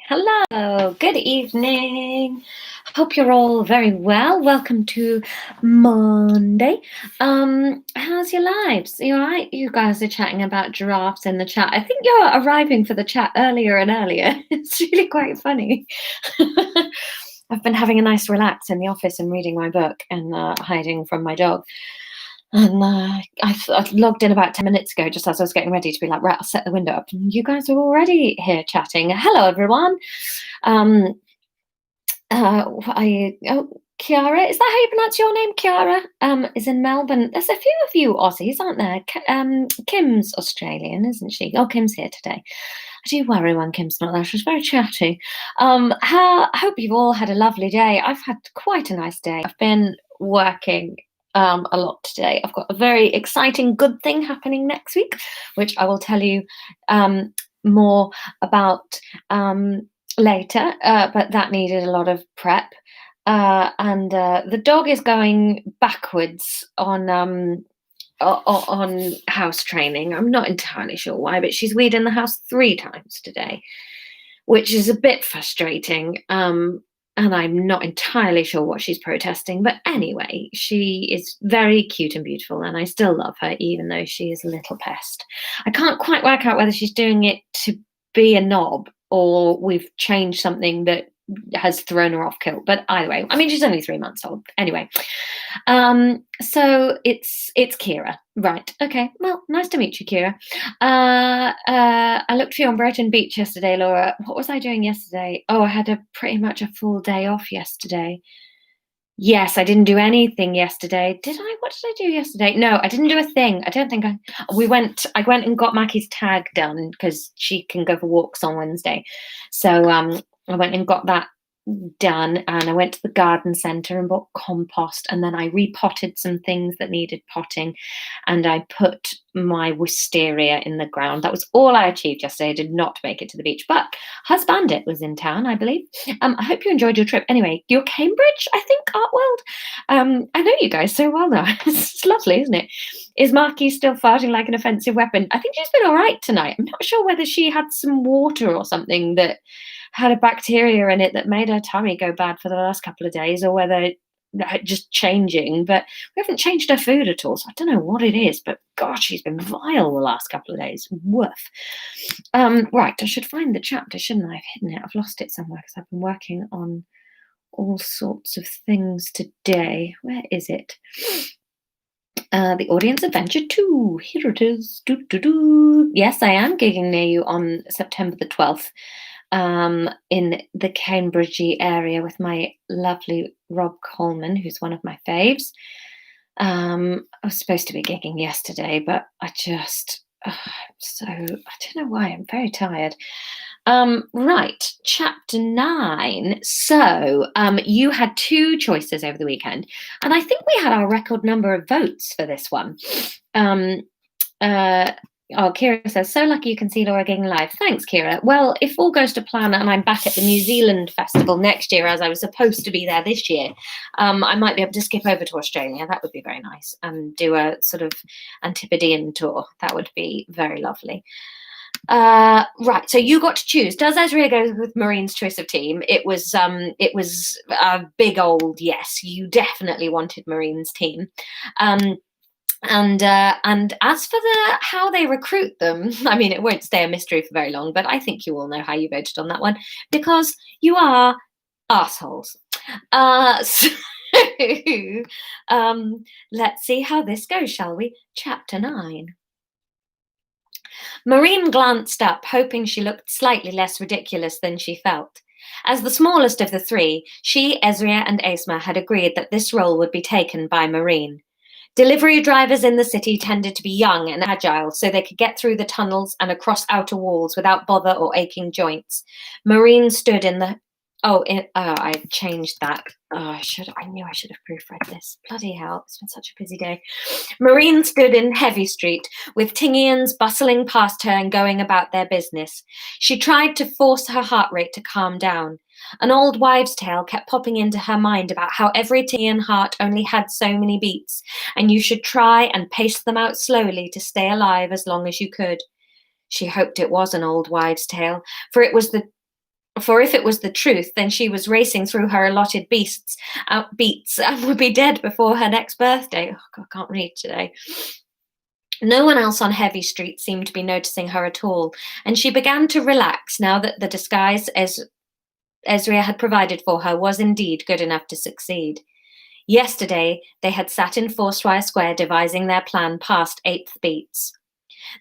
Hello, good evening. Hope you're all very well. Welcome to Monday. How's your lives? You all right? You guys are chatting about giraffes in the chat. I think you're arriving for the chat earlier and earlier. It's really quite funny. I've been having a nice relax in the office and reading my book and hiding from my dog. And I logged in about 10 minutes ago, just as I was getting ready to be like, right, I'll set the window up. And you guys are already here chatting. Hello, everyone. Um, Kiara, is that how you pronounce your name? Kiara is in Melbourne. There's a few of you Aussies, aren't there? Kim's Australian, isn't she? Oh, Kim's here today. I do worry when Kim's not there. She's very chatty. I hope you've all had a lovely day. I've had quite a nice day. I've been working a lot today. I've got a very exciting good thing happening next week, which I will tell you more about later, but that needed a lot of prep. And the dog is going backwards on house training. I'm not entirely sure why, but she's weed in the house 3 times today, which is a bit frustrating. And I'm not entirely sure what she's protesting. But anyway, she is very cute and beautiful, and I still love her, even though she is a little pest. I can't quite work out whether she's doing it to be a knob or we've changed something that has thrown her off kilt. But either way, I mean, she's only 3 months old. Anyway, so it's Kira. Right. Okay. Well, nice to meet you, Kira. I looked for you on Brighton Beach yesterday, Laura. What was I doing yesterday? Oh, I had pretty much a full day off yesterday. Yes, I didn't do anything yesterday. Did I? What did I do yesterday? No, I didn't do a thing. I don't think I went and got Mackie's tag done because she can go for walks on Wednesday. So I went and got that done, and I went to the garden centre and bought compost, and then I repotted some things that needed potting, and I put my wisteria in the ground. That was all I achieved yesterday. I did not make it to the beach, but Hus Bandit was in town, I believe. I hope you enjoyed your trip. Anyway, you're Cambridge, I think, Art World. I know you guys so well now. It's lovely, isn't it? Is Marky still farting like an offensive weapon? I think she's been all right tonight. I'm not sure whether she had some water or something that had a bacteria in it that made her tummy go bad for the last couple of days, or whether just changing, but we haven't changed her food at all, so I don't know what it is, but gosh, she's been vile the last couple of days. Woof. Right, I should find the chapter, shouldn't I? I've hidden it. I've lost it somewhere because I've been working on all sorts of things today. Where is it? The Audience Adventure 2. Here it is. Yes, I am gigging near you on September the 12th. In the Cambridgey area with my lovely Rob Coleman, who's one of my faves. I was supposed to be gigging yesterday, but I don't know why, I'm very tired. Right, chapter 9. So you had 2 choices over the weekend, and I think we had our record number of votes for this one. Oh, Kira says, so lucky you can see Laura gigging live. Thanks, Kira. Well, if all goes to plan and I'm back at the New Zealand Festival next year, as I was supposed to be there this year, I might be able to skip over to Australia. That would be very nice. And do a sort of Antipodean tour. That would be very lovely. Right, so you got to choose. Does Ezria go with Marine's choice of team? It was a big old yes. You definitely wanted Marine's team. And as for how they recruit them, I mean, it won't stay a mystery for very long, but I think you all know how you voted on that one, because you are assholes. So let's see how this goes, shall we? Chapter 9. Marine glanced up, hoping she looked slightly less ridiculous than she felt. As the smallest of the 3, she, Ezria, and Aysmar had agreed that this role would be taken by Marine. Delivery drivers in the city tended to be young and agile, so they could get through the tunnels and across outer walls without bother or aching joints. Marine stood in the... I changed that. I knew I should have proofread this. Bloody hell, it's been such a busy day. Marine stood in Heavy Street, with Tingians bustling past her and going about their business. She tried to force her heart rate to calm down. An old wives' tale kept popping into her mind about how every Tingian heart only had so many beats, and you should try and pace them out slowly to stay alive as long as you could. She hoped it was an old wives' tale, for it was the For if it was the truth, then she was racing through her allotted beats and would be dead before her next birthday. Oh, God, I can't read today. No one else on Heavy Street seemed to be noticing her at all, and she began to relax now that the disguise Ezria had provided for her was indeed good enough to succeed. Yesterday, they had sat in Foursquare Square devising their plan past 8th beats.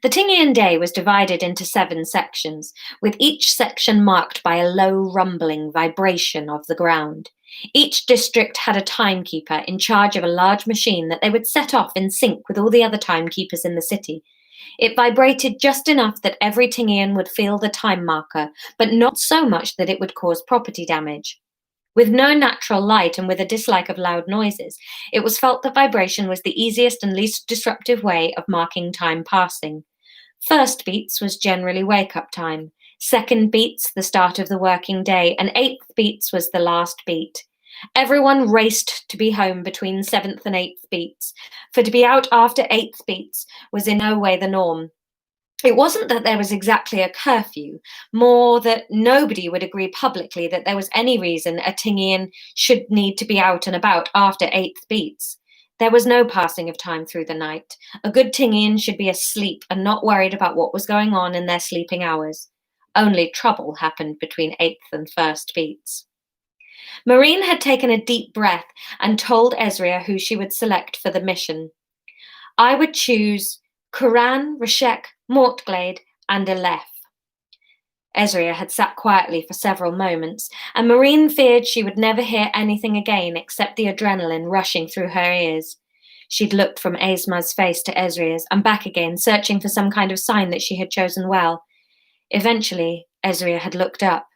The Tingian day was divided into 7 sections, with each section marked by a low rumbling vibration of the ground. Each district had a timekeeper in charge of a large machine that they would set off in sync with all the other timekeepers in the city. It vibrated just enough that every Tingian would feel the time marker, but not so much that it would cause property damage. With no natural light and with a dislike of loud noises, it was felt that vibration was the easiest and least disruptive way of marking time passing. First beats was generally wake-up time. Second beats, the start of the working day, and 8th beats was the last beat. Everyone raced to be home between 7th and 8th beats, for to be out after 8th beats was in no way the norm. It wasn't that there was exactly a curfew, more that nobody would agree publicly that there was any reason a Tingian should need to be out and about after 8th beats. There was no passing of time through the night. A good Tingian should be asleep and not worried about what was going on in their sleeping hours. Only trouble happened between 8th and 1st beats. Marine had taken a deep breath and told Ezria who she would select for the mission. I would choose Kuran, Rashek, Mortglade, and Aleph. Ezria had sat quietly for several moments, and Marine feared she would never hear anything again except the adrenaline rushing through her ears. She'd looked from Aysmar's face to Ezria's and back again, searching for some kind of sign that she had chosen well. Eventually, Ezria had looked up.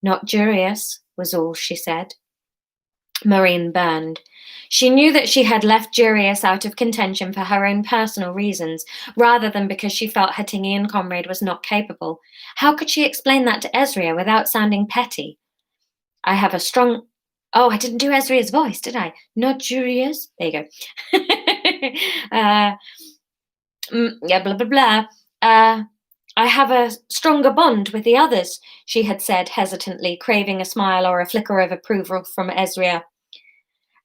Not Jurius, was all she said. Marine burned. She knew that she had left Jurius out of contention for her own personal reasons, rather than because she felt her Tingian comrade was not capable. How could she explain that to Ezria without sounding petty? I have a strong... Oh, I didn't do Ezria's voice, did I? Not Jurius? There you go. Yeah, blah, blah, blah. I have a stronger bond with the others, she had said hesitantly, craving a smile or a flicker of approval from Ezria.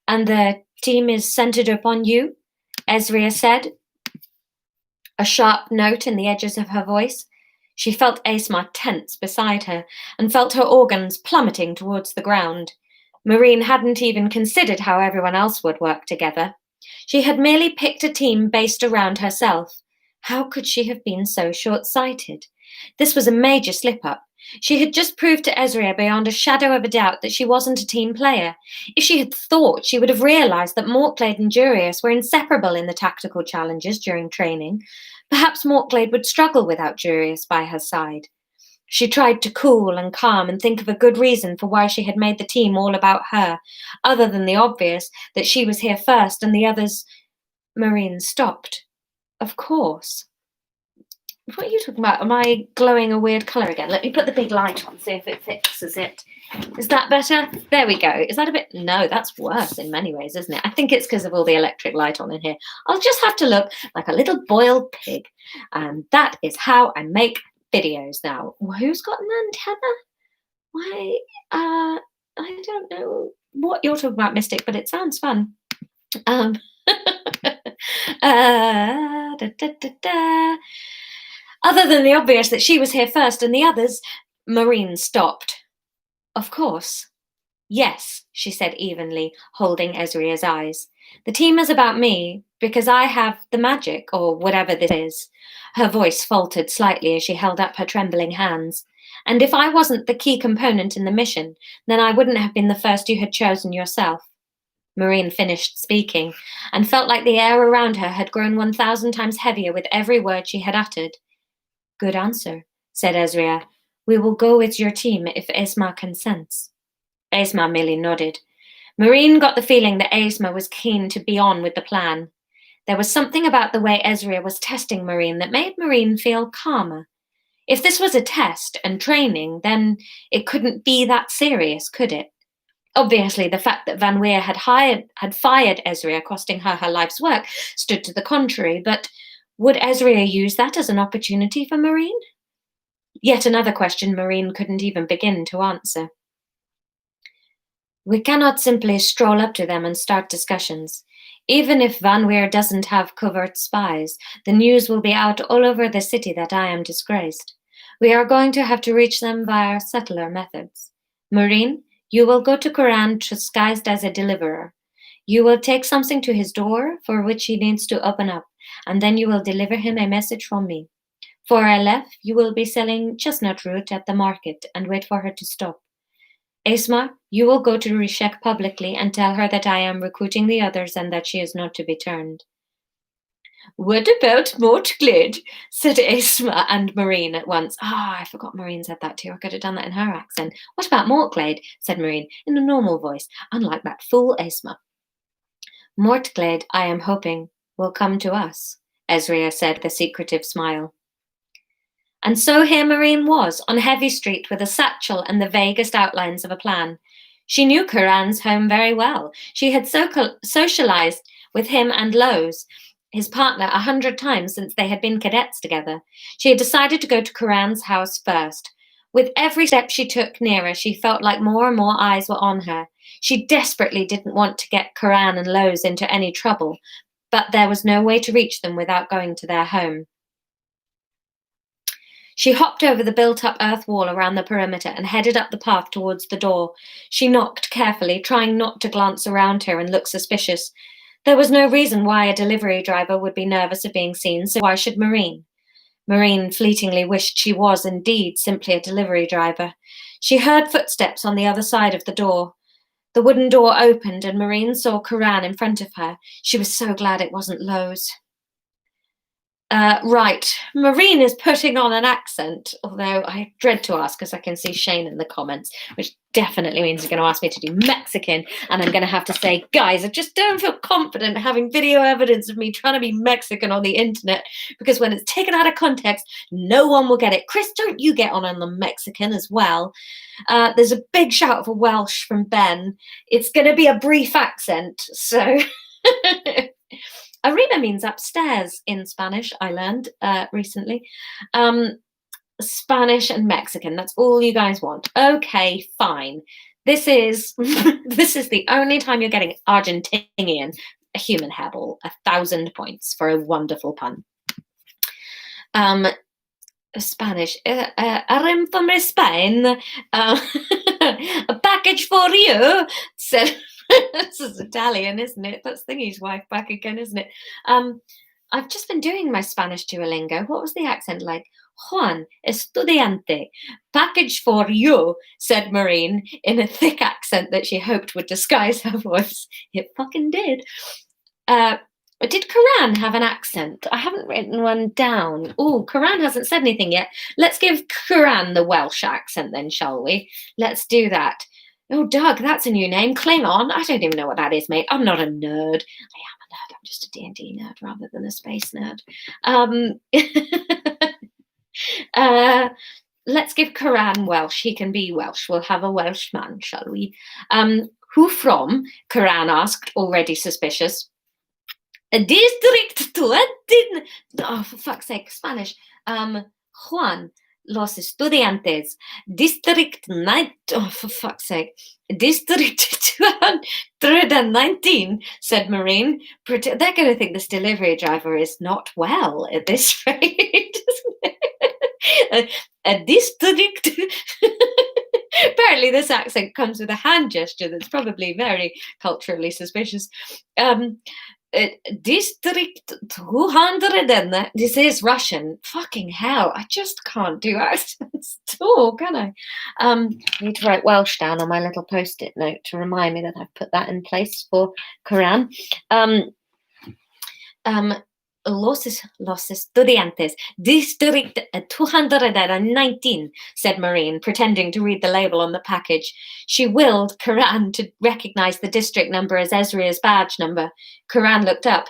And the team is centered upon you, Ezria said, a sharp note in the edges of her voice. She felt Aysmar tense beside her and felt her organs plummeting towards the ground. Marine hadn't even considered how everyone else would work together. She had merely picked a team based around herself. How could she have been so short-sighted? This was a major slip-up. She had just proved to Ezria beyond a shadow of a doubt that she wasn't a team player. If she had thought, she would have realized that Mortglade and Jurius were inseparable in the tactical challenges during training. Perhaps Mortglade would struggle without Jurius by her side. She tried to cool and calm and think of a good reason for why she had made the team all about her, other than the obvious that she was here first and the others... Marine stopped. Of course. What are you talking about? Am I glowing a weird colour again? Let me put the big light on, see if it fixes it. Is that better? There we go. Is that a bit... No, that's worse in many ways, isn't it? I think it's because of all the electric light on in here. I'll just have to look like a little boiled pig. And that is how I make videos now. Who's got an antenna? Why? I don't know what you're talking about, Mystic, but it sounds fun. Da, da, da, da. Other than the obvious that she was here first and the others, Marine stopped. Of course. Yes, she said evenly, holding Ezria's eyes. The team is about me, because I have the magic, or whatever this is. Her voice faltered slightly as she held up her trembling hands. And if I wasn't the key component in the mission, then I wouldn't have been the first you had chosen yourself. Marine finished speaking, and felt like the air around her had grown 1,000 times heavier with every word she had uttered. Good answer, said Ezria. We will go with your team if Aysmar consents. Aysmar merely nodded. Marine got the feeling that Aysmar was keen to be on with the plan. There was something about the way Ezria was testing Marine that made Marine feel calmer. If this was a test and training, then it couldn't be that serious, could it? Obviously, the fact that Van Weer had fired Ezria, costing her life's work, stood to the contrary, but would Ezria use that as an opportunity for Marine? Yet another question Marine couldn't even begin to answer. We cannot simply stroll up to them and start discussions. Even if Van Weer doesn't have covert spies, the news will be out all over the city that I am disgraced. We are going to have to reach them via subtler methods. Marine, you will go to Quran disguised as a deliverer. You will take something to his door for which he needs to open up, and then you will deliver him a message from me. For Aleph, you will be selling chestnut root at the market and wait for her to stop. Aysmar, you will go to Rishek publicly and tell her that I am recruiting the others and that she is not to be turned. What about Mortglade? Said Aysmar and Marine at once. I forgot Marine said that too. I could have done that in her accent. What about Mortglade? Said Marine in a normal voice, unlike that fool Aysmar. Mortglade, I am hoping, will come to us, Ezria said with a secretive smile. And so here Marine was, on Heavy Street with a satchel and the vaguest outlines of a plan. She knew Curran's home very well. She had socialized with him and Lowe's, his partner, 100 times since they had been cadets together. She had decided to go to Curran's house first. With every step she took nearer, she felt like more and more eyes were on her. She desperately didn't want to get Curran and Lowe's into any trouble, but there was no way to reach them without going to their home. She hopped over the built-up earth wall around the perimeter and headed up the path towards the door. She knocked carefully, trying not to glance around her and look suspicious. There was no reason why a delivery driver would be nervous of being seen, so why should Marine? Marine fleetingly wished she was indeed simply a delivery driver. She heard footsteps on the other side of the door. The wooden door opened and Marine saw Curran in front of her. She was so glad it wasn't Lowe's. Right, Marine is putting on an accent, although I dread to ask because I can see Shane in the comments, which definitely means he's going to ask me to do Mexican, and I'm going to have to say, guys, I just don't feel confident having video evidence of me trying to be Mexican on the internet, because when it's taken out of context, no one will get it. Chris, don't you get on the Mexican as well? There's a big shout for Welsh from Ben. It's going to be a brief accent, so... Arriba means upstairs in Spanish, I learned recently. Spanish and Mexican, that's all you guys want. Okay, fine. This is this is the only time you're getting Argentinian, a human hairball, 1,000 points for a wonderful pun. Spanish, I'm from Spain. A package for you, said... This is Italian, isn't it? That's Thingy's wife back again, isn't it? I've just been doing my Spanish Duolingo. What was the accent like? Juan, estudiante. Package for you, said Marine in a thick accent that she hoped would disguise her voice. It fucking did. Did Curran have an accent? I haven't written one down. Oh, Curran hasn't said anything yet. Let's give Curran the Welsh accent then, shall we? Let's do that. Oh, Doug, that's a new name. Klingon. I don't even know what that is, mate. I'm not a nerd. I am a nerd. I'm just a D&D nerd rather than a space nerd. Let's give Curran Welsh. He can be Welsh. We'll have a Welshman, shall we? Who from? Curran asked, already suspicious. District 20. Oh, for fuck's sake, Spanish. Juan. Los Estudiantes, District 9, oh, for fuck's sake, District 219, said Marine. They're going to think this delivery driver is not well at this rate, isn't it? A district... Apparently this accent comes with a hand gesture that's probably very culturally suspicious. District 200, this is Russian. Fucking hell, I just can't do accents at all, can I? I need to write Welsh down on my little post-it note to remind me that I've put that in place for Quran. Los Estudiantes, District 219, said Marine, pretending to read the label on the package. She willed Curran to recognize the district number as Ezria's badge number. Curran looked up.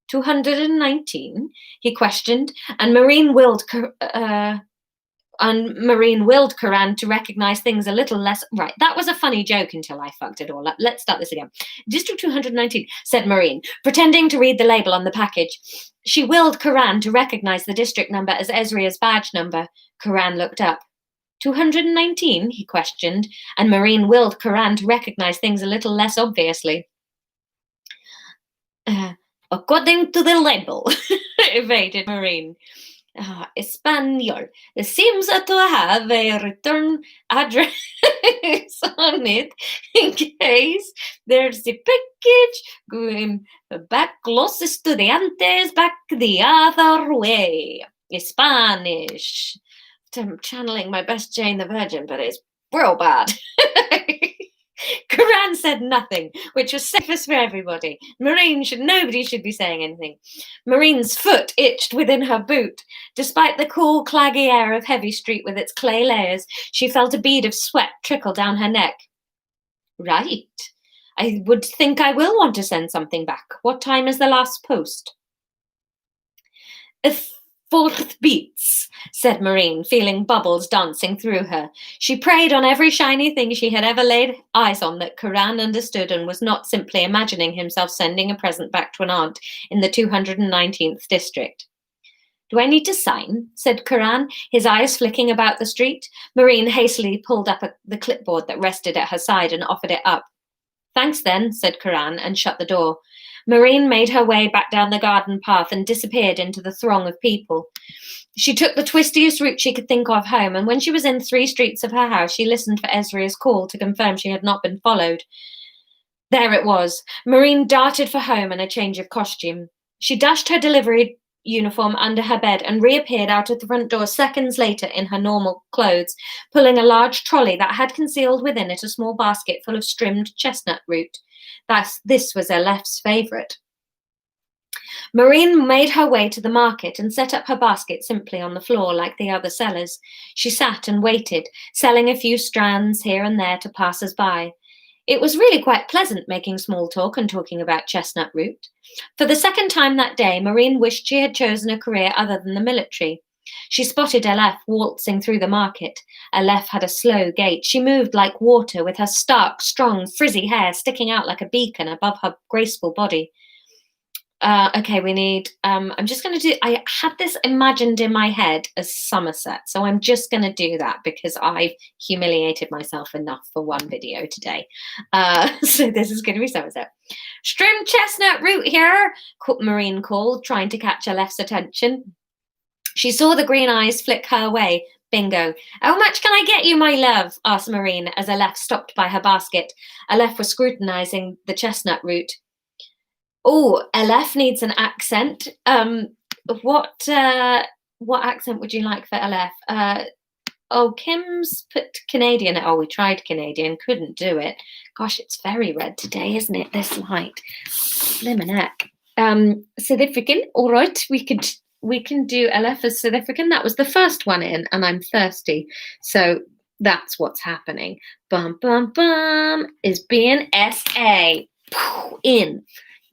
219? He questioned, and Marine willed And Marine willed Karan to recognize things a little less. Right, that was a funny joke until I fucked it all up. Let's start this again. District 219, said Marine, pretending to read the label on the package. She willed Karan to recognize the district number as Ezria's badge number. Karan looked up. 219, he questioned, and Marine willed Karan to recognize things a little less obviously. According to the label, evaded Marine. Espanol. It seems to have a return address on it in case there's a package going back Los Estudiantes back the other way. Spanish. I'm channeling my best Jane the Virgin, but it's real bad. Karan said nothing, which was safest for everybody. Nobody should be saying anything. Marine's foot itched within her boot. Despite the cool, claggy air of Heavy Street with its clay layers, she felt a bead of sweat trickle down her neck. Right. I would think I will want to send something back. What time is the last post? 4th beats, said Marine, feeling bubbles dancing through her. She prayed on every shiny thing she had ever laid eyes on that Karan understood and was not simply imagining himself sending a present back to an aunt in the 219th district. Do I need to sign? Said Karan, his eyes flicking about the street. Marine hastily pulled up the clipboard that rested at her side and offered it up. Thanks then, said Karan, and shut the door. Marine made her way back down the garden path and disappeared into the throng of people. She took the twistiest route she could think of home, and when she was in 3 streets of her house, she listened for Ezria's call to confirm she had not been followed. There it was. Marine darted for home and a change of costume. She dashed her delivery uniform under her bed and reappeared out of the front door seconds later in her normal clothes, pulling a large trolley that had concealed within it a small basket full of trimmed chestnut root. This was Aleph's favourite. Marine made her way to the market and set up her basket simply on the floor like the other sellers. She sat and waited, selling a few strands here and there to passers-by. It was really quite pleasant making small talk and talking about chestnut root. For the second time that day, Marine wished she had chosen a career other than the military. She spotted Aleph waltzing through the market. Aleph had a slow gait. She moved like water, with her stark, strong, frizzy hair sticking out like a beacon above her graceful body. Okay, we need, I'm just going to do, I had this imagined in my head as Somerset, so I'm just going to do that because I've humiliated myself enough for one video today. So this is going to be Somerset. Trimmed chestnut root here, Marine called, trying to catch Aleph's attention. She saw the green eyes flick her way. Bingo. How much can I get you, my love? Asked Marine as Aleph stopped by her basket. Aleph was scrutinizing the chestnut root. Oh, Aleph needs an accent. What accent would you like for Aleph? Kim's put Canadian. Oh, we tried Canadian, couldn't do it. Gosh, it's very red today, isn't it? This light. Blimmin' heck. South African. All right, we can do Aleph as South African. That was the first one in, and I'm thirsty, so that's what's happening. Bum bum bum is being SA in.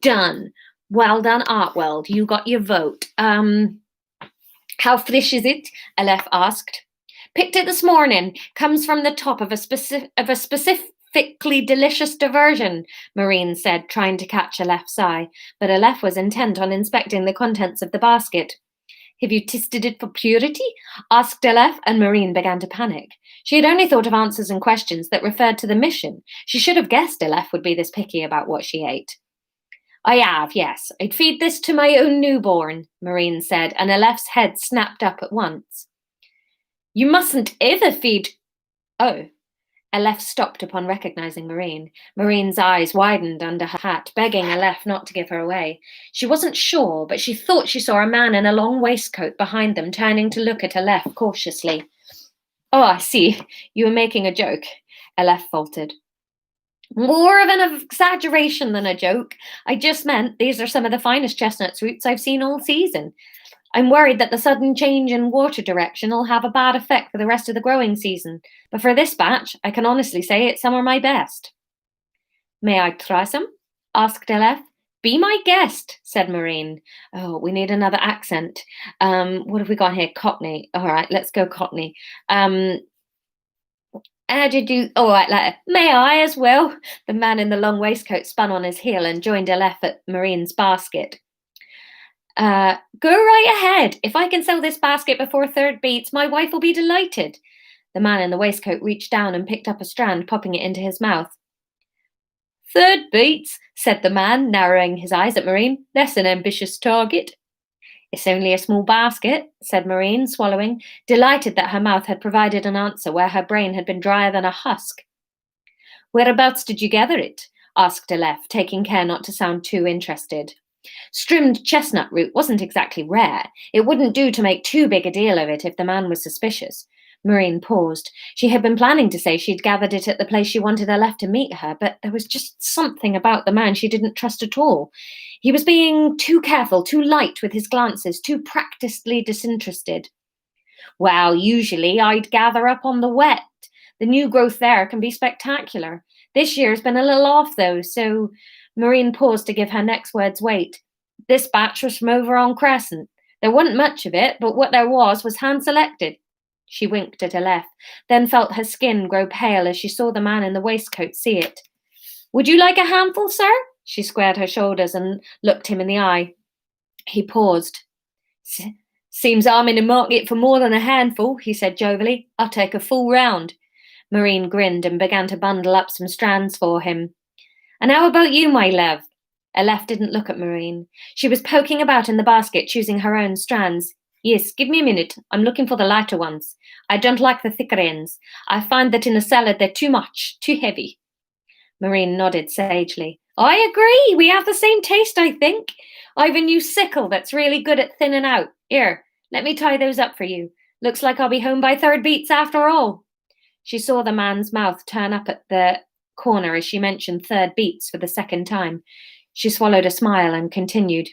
Done. Well done, Artworld. You got your vote. How fresh is it? Aleph asked. Picked it this morning. Comes from the top of a specifically delicious diversion, Marine said, trying to catch Aleph's eye. But Aleph was intent on inspecting the contents of the basket. Have you tested it for purity? Asked Aleph, and Marine began to panic. She had only thought of answers and questions that referred to the mission. She should have guessed Aleph would be this picky about what she ate. I have, yes. I'd feed this to my own newborn, Marine said, and Aleph's head snapped up at once. You mustn't ever feed... Oh. Aleph stopped upon recognizing Marine. Marine's eyes widened under her hat, begging Aleph not to give her away. She wasn't sure, but she thought she saw a man in a long waistcoat behind them, turning to look at Aleph cautiously. Oh, I see. You were making a joke, Aleph faltered. More of an exaggeration than a joke. I just meant these are some of the finest chestnut roots I've seen all season. I'm worried that the sudden change in water direction will have a bad effect for the rest of the growing season. But for this batch, I can honestly say it's some of my best. May I try some? Asked Aleph. Be my guest, said Maureen. Oh, we need another accent. What have we got here? Cockney. All right, let's go Cockney. How did you? All right, like, may I as well? The man in the long waistcoat spun on his heel and joined Aleph at Maureen's basket. Go right ahead. If I can sell this basket before third beats, my wife will be delighted. The man in the waistcoat reached down and picked up a strand, popping it into his mouth. Third beats, said the man, narrowing his eyes at Maureen. That's an ambitious target. It's only a small basket, said Maureen, swallowing, delighted that her mouth had provided an answer where her brain had been drier than a husk. Whereabouts did you gather it? Asked Aleph, taking care not to sound too interested. Strimmed chestnut root wasn't exactly rare. It wouldn't do to make too big a deal of it if the man was suspicious. Maureen paused. She had been planning to say she'd gathered it at the place she wanted Aleph to meet her, but there was just something about the man she didn't trust at all. He was being too careful, too light with his glances, too practicedly disinterested. Well, usually I'd gather up on the wet. The new growth there can be spectacular. This year's been a little off, though, so Maureen paused to give her next words weight. This batch was from over on Crescent. There wasn't much of it, but what there was hand-selected. She winked at Aleph, then felt her skin grow pale as she saw the man in the waistcoat see it. Would you like a handful, sir? She squared her shoulders and looked him in the eye. He paused. Seems I'm in the market for more than a handful, he said jovially. I'll take a full round. Maureen grinned and began to bundle up some strands for him. And how about you, my love? Aleph didn't look at Maureen. She was poking about in the basket, choosing her own strands. Yes, give me a minute. I'm looking for the lighter ones. I don't like the thicker ends. I find that in a salad they're too much, too heavy. Maureen nodded sagely. I agree. We have the same taste, I think. I've a new sickle that's really good at thinning out. Here, let me tie those up for you. Looks like I'll be home by third beats after all. She saw the man's mouth turn up at the corner as she mentioned third beats for the second time. She swallowed a smile and continued.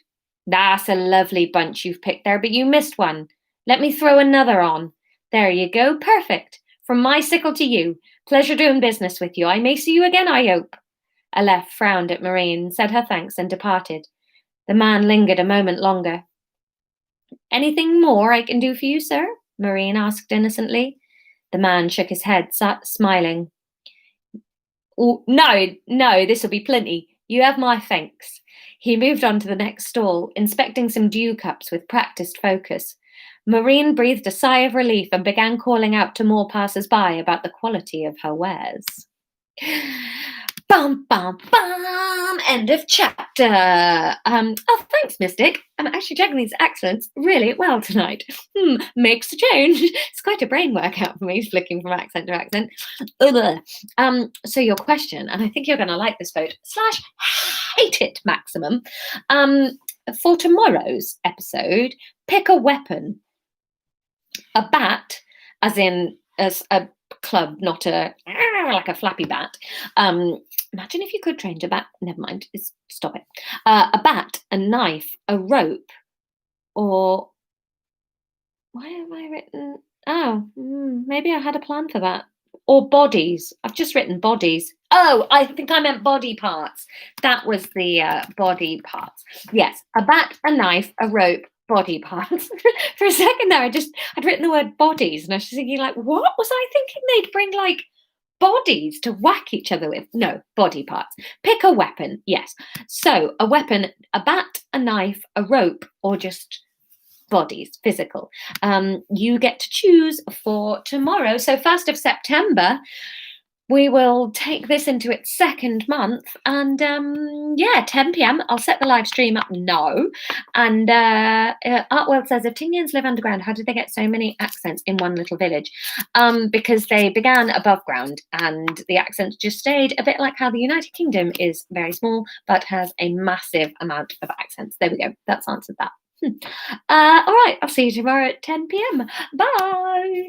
That's a lovely bunch you've picked there, but you missed one. Let me throw another on. There you go. Perfect. From my sickle to you. Pleasure doing business with you. I may see you again, I hope. Aleph frowned at Maureen, said her thanks, and departed. The man lingered a moment longer. Anything more I can do for you, sir? Maureen asked innocently. The man shook his head, smiling. Oh, no, this'll be plenty. You have my thanks. He moved on to the next stall, inspecting some dew cups with practiced focus. Maureen breathed a sigh of relief and began calling out to more passers-by about the quality of her wares. Bum, bum, bum! End of chapter. Oh, thanks, Mystic. I'm actually checking these accents really well tonight. Makes a change. It's quite a brain workout for me, flicking from accent to accent. So your question, and I think you're going to like this vote, / hate it maximum. For tomorrow's episode, pick a weapon. A bat, as in a club, not like a flappy bat. Imagine if you could train a bat. Never mind. Stop it. A bat, a knife, a rope, or why have I written? Oh, maybe I had a plan for that. Or bodies. I've just written bodies. Oh, I think I meant body parts. That was the body parts. Yes, a bat, a knife, a rope, body parts. For a second there, I'd written the word bodies, and I was thinking, like, what was I thinking? They'd bring like bodies to whack each other with. No, body parts. Pick a weapon. Yes. So a weapon, a bat, a knife, a rope, or just bodies, physical. You get to choose for tomorrow. So 1st of September, we will take this into its second month, and 10 p.m. I'll set the live stream up now. And Artworld says, if Tingians live underground, how did they get so many accents in one little village? Because they began above ground, and the accents just stayed, a bit like how the United Kingdom is very small, but has a massive amount of accents. There we go. That's answered that. All right, I'll see you tomorrow at 10 p.m. Bye.